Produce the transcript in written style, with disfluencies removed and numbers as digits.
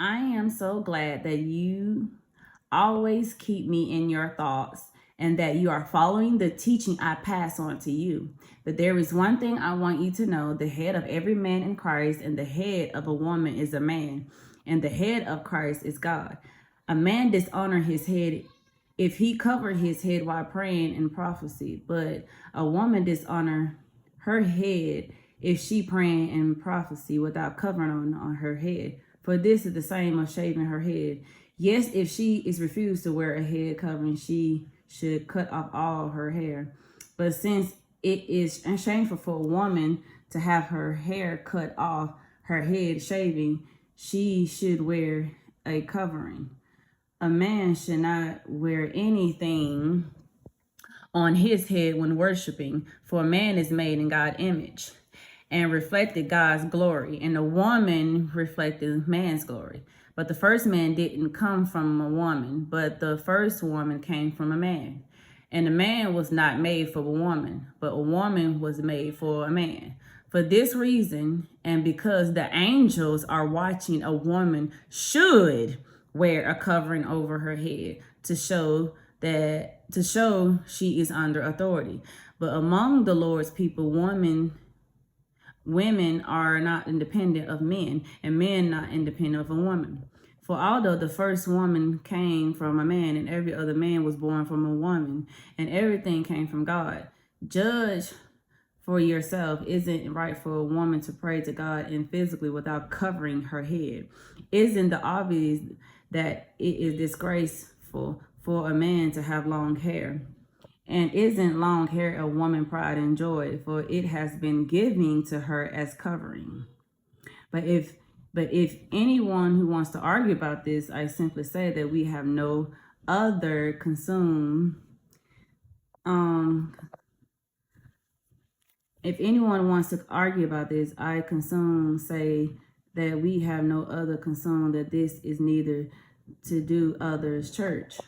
I am so glad that you always keep me in your thoughts and that you are following the teaching I pass on to you. But there is one thing I want you to know: the head of every man in Christ and the head of a woman is a man, and the head of Christ is God. A man dishonor his head if he cover his head while praying in prophecy, but a woman dishonor her head if she praying in prophecy without covering on her head. For this is the same of shaving her head. Yes, if she is refused to wear a head covering, she should cut off all her hair. But since it is shameful for a woman to have her hair cut off her head shaving, she should wear a covering. A man should not wear anything on his head when worshiping, for a man is made in God's image and reflected God's glory, and the woman reflected man's glory. But the first man didn't come from a woman, but the first woman came from a man. And the man was not made for a woman, but a woman was made for a man. For this reason, and because the angels are watching, a woman should wear a covering over her head to show she is under authority. But among the Lord's people, women are not independent of men, and men not independent of a woman. For although the first woman came from a man, and every other man was born from a woman, and everything came from God, judge for yourself. Isn't it right for a woman to pray to God in physically without covering her head? Isn't it obvious that it is disgraceful for a man to have long hair? And isn't long hair a woman pride and joy? For it has been given to her as covering. But if anyone who wants to argue about this, I simply say that we have no other if anyone wants to argue about this, I say that we have no other concern, that this is neither to do others church.